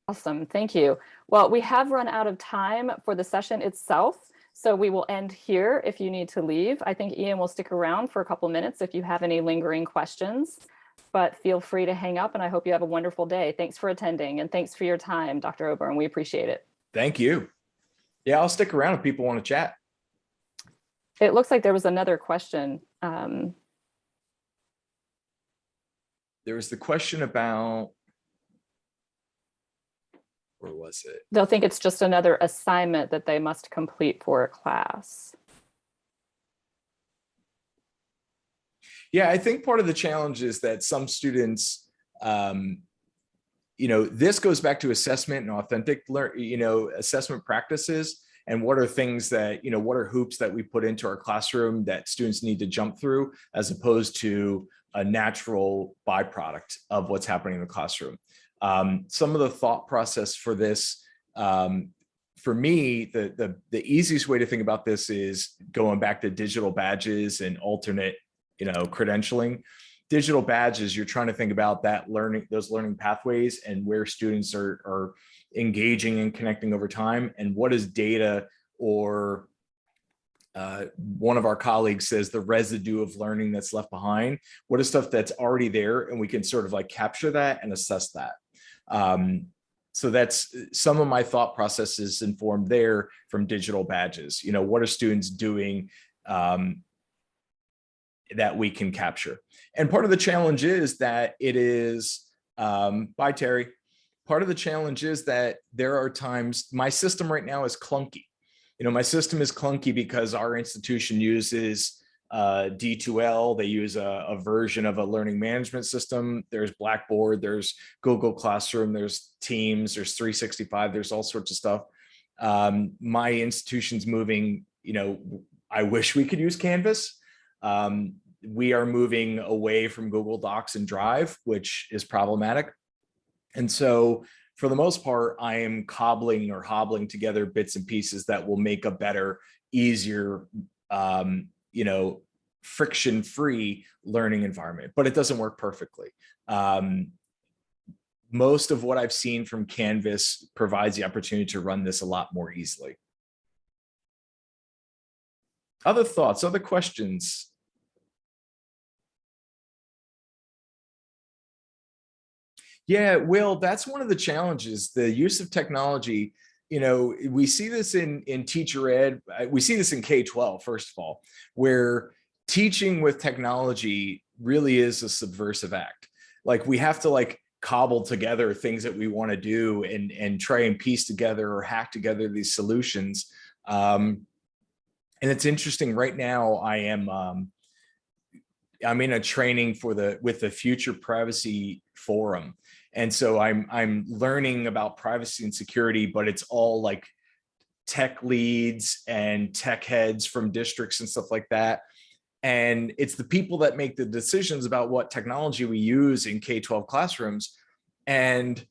Awesome, thank you. Well, we have run out of time for the session itself, so we will end here if you need to leave. I think Ian will stick around for a couple minutes if you have any lingering questions, but feel free to hang up, and I hope you have a wonderful day. Thanks for attending, and thanks for your time, Dr. Oborn. We appreciate it. Thank you. Yeah, I'll stick around if people want to chat. It looks like there was another question. There was the question about, where was it? They'll think it's just another assignment that they must complete for a class. Yeah, I think part of the challenge is that some students, this goes back to assessment and authentic, assessment practices. And what are things that, what are hoops that we put into our classroom that students need to jump through, as opposed to a natural byproduct of what's happening in the classroom. Some of the thought process for this, for me, the easiest way to think about this is going back to digital badges and alternate, credentialing. Digital badges, you're trying to think about that those learning pathways and where students are engaging and connecting over time, and what is data, or one of our colleagues says the residue of learning that's left behind. What is stuff that's already there, and we can sort of like capture that and assess that. So that's some of my thought processes informed there from digital badges. What are students doing that we can capture? And part of the challenge is that it is, bye Terry. Part of the challenge is that there are times, my system right now is clunky. My system is clunky because our institution uses D2L. They use a version of a learning management system. There's Blackboard, there's Google Classroom, there's Teams, there's 365, there's all sorts of stuff. My institution's moving, I wish we could use Canvas. We are moving away from Google Docs and Drive, which is problematic. And so for the most part, I am hobbling together bits and pieces that will make a better, easier, friction-free learning environment, but it doesn't work perfectly. Most of what I've seen from Canvas provides the opportunity to run this a lot more easily. Other thoughts, other questions? Yeah, Will, that's one of the challenges, the use of technology. We see this in teacher ed, we see this in K-12, first of all, where teaching with technology really is a subversive act. Like, we have to cobble together things that we want to do and try and piece together or hack together these solutions. And it's interesting right now, I'm in a training with the Future Privacy Forum. And so I'm learning about privacy and security, but it's all like tech leads and tech heads from districts and stuff like that. And it's the people that make the decisions about what technology we use in K-12 classrooms. And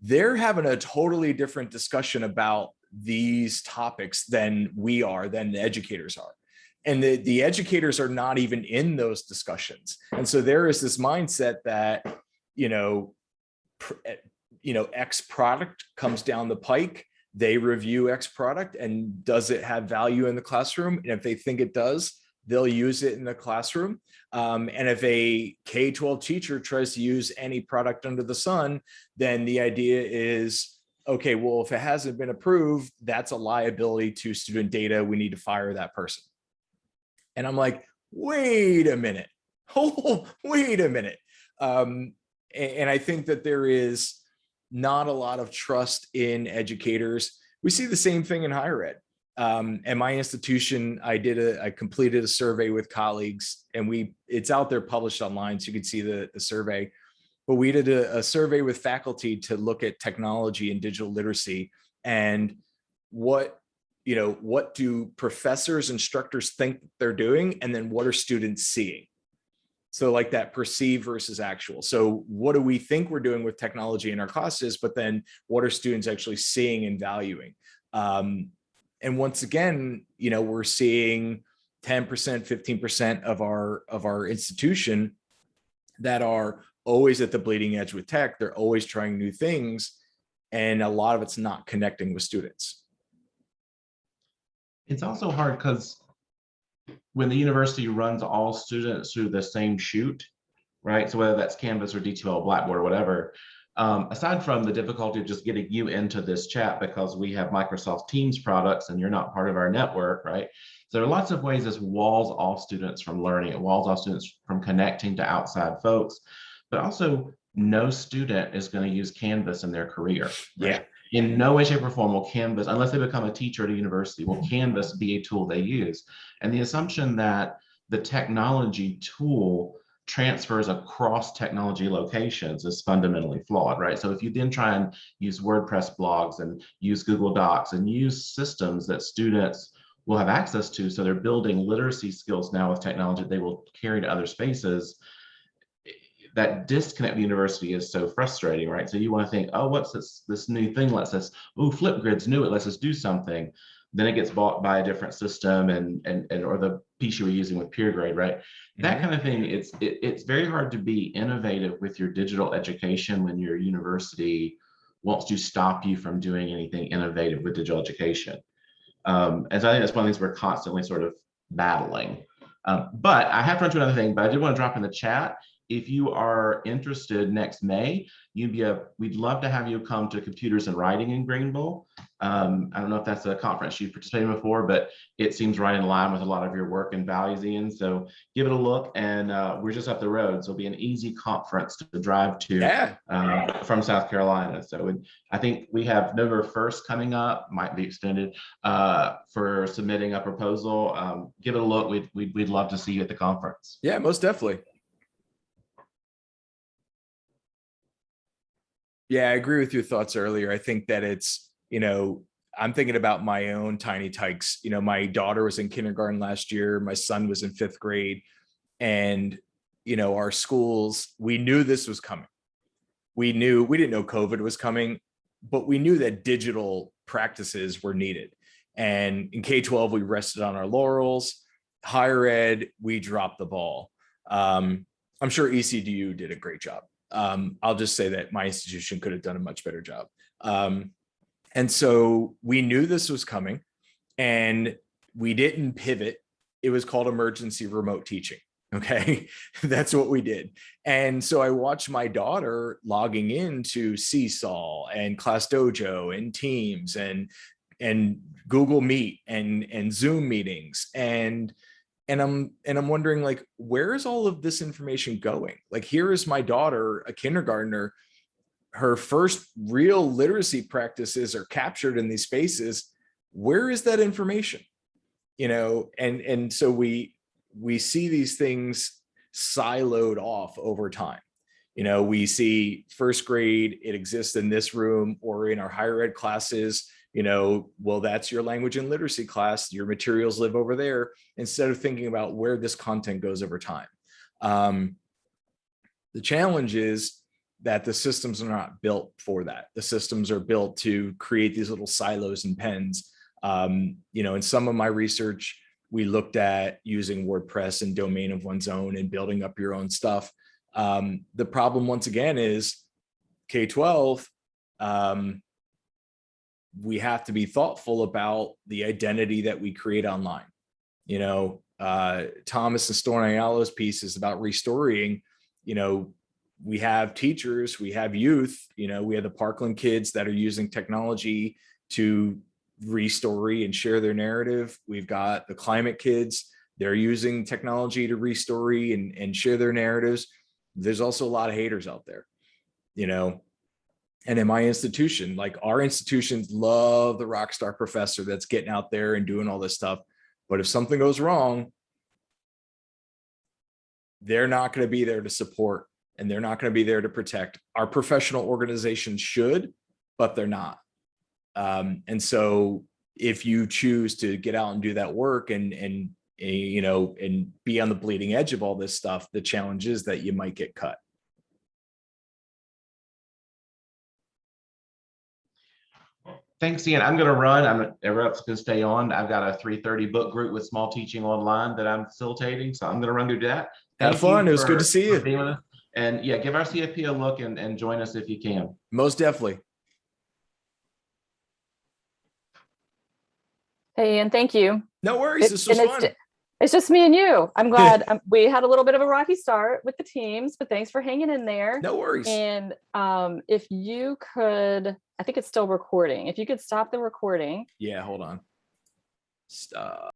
they're having a totally different discussion about these topics than the educators are. And the educators are not even in those discussions. And so there is this mindset that, X product comes down the pike, they review X product, and does it have value in the classroom? And if they think it does, they'll use it in the classroom. And if a K-12 teacher tries to use any product under the sun, then the idea is, okay, well, if it hasn't been approved, that's a liability to student data. We need to fire that person. And I'm like, wait a minute. Oh, wait a minute. And I think that there is not a lot of trust in educators. We see the same thing in higher ed. At my institution, I completed a survey with colleagues, and it's out there published online, so you can see the survey. But we did a survey with faculty to look at technology and digital literacy, and what do professors, instructors think they're doing, and then what are students seeing? So like that perceive versus actual. So what do we think we're doing with technology in our classes, but then what are students actually seeing and valuing? And once again, we're seeing 10%, 15% of our institution that are always at the bleeding edge with tech. They're always trying new things, and a lot of it's not connecting with students. It's also hard because when the university runs all students through the same chute, right? So whether that's Canvas or D2L, Blackboard, or whatever, aside from the difficulty of just getting you into this chat because we have Microsoft Teams products and you're not part of our network, right? So there are lots of ways this walls off students from learning. It walls off students from connecting to outside folks, but also no student is going to use Canvas in their career. Right? Yeah. In no way, shape, or form will Canvas, unless they become a teacher at a university, will Canvas be a tool they use. And the assumption that the technology tool transfers across technology locations is fundamentally flawed, right? So if you then try and use WordPress blogs and use Google Docs and use systems that students will have access to, so they're building literacy skills now with technology they will carry to other spaces, that disconnect the university is so frustrating, right? So you want to think, oh, what's this new thing lets us, oh, Flipgrid's new, it lets us do something. Then it gets bought by a different system and or the piece you were using with PeerGrade, right? Mm-hmm. That kind of thing, it's very hard to be innovative with your digital education when your university wants to stop you from doing anything innovative with digital education. And so I think that's one of the things we're constantly sort of battling. But I have to run to another thing, but I did want to drop in the chat. If you are interested next May, we'd love to have you come to Computers and Writing in Greenville. I don't know if that's a conference you've participated in before, but it seems right in line with a lot of your work and values, Ian. So give it a look, and we're just up the road. So it'll be an easy conference to drive to from South Carolina. So I think we have November 1st coming up, might be extended, for submitting a proposal. Give it a look. We'd love to see you at the conference. Yeah, most definitely. Yeah, I agree with your thoughts earlier. I think that it's, I'm thinking about my own tiny tykes. My daughter was in kindergarten last year. My son was in 5th grade. And, our schools, we knew this was coming. We didn't know COVID was coming, but we knew that digital practices were needed. And in K-12, we rested on our laurels. higher ed, we dropped the ball. I'm sure ECDU did a great job. I'll just say that my institution could have done a much better job. And so we knew this was coming, and we didn't pivot. It was called emergency remote teaching. Okay, that's what we did. And so I watched my daughter logging into Seesaw and Class Dojo and Teams and Google Meet and Zoom meetings. And I'm wondering, like, where is all of this information going? Like, here is my daughter, a kindergartner, her first real literacy practices are captured in these spaces. Where is that information? You know, and so we see these things siloed off over time. You know, we see first grade, it exists in this room, or in our higher ed classes, you know, well, that's your language and literacy class, your materials live over there, instead of thinking about where this content goes over time. The challenge is that the systems are not built for that. The systems are built to create these little silos and pens. You know, in some of my research, we looked at using WordPress and domain of one's own and building up your own stuff. The problem, once again, is K-12. We have to be thoughtful about the identity that we create online. You know, Thomas and Stornialo's piece is about restoring. You know, we have teachers, we have youth, you know, we have the Parkland kids that are using technology to restory and share their narrative. We've got the climate kids, they're using technology to restory and share their narratives. There's also a lot of haters out there, you know. And in my institution, like, our institutions love the rock star professor that's getting out there and doing all this stuff. But if something goes wrong, they're not going to be there to support, and they're not going to be there to protect. Our professional organizations should, but they're not. And so if you choose to get out and do that work and you know, and be on the bleeding edge of all this stuff, the challenge is that you might get cut. Thanks, Ian. I'm going to run. Everyone else can stay on. I've got a 3:30 book group with Small Teaching Online that I'm facilitating, so I'm going to run through that. Have fun. It was good to see you. Being with us. And yeah, give our CFP a look and join us if you can. Most definitely. Hey, and thank you. No worries. This was fun. It's just me and you. I'm glad. We had a little bit of a rocky start with the teams, but thanks for hanging in there. No worries. And if you could, I think it's still recording. If you could stop the recording. Yeah, hold on. Stop.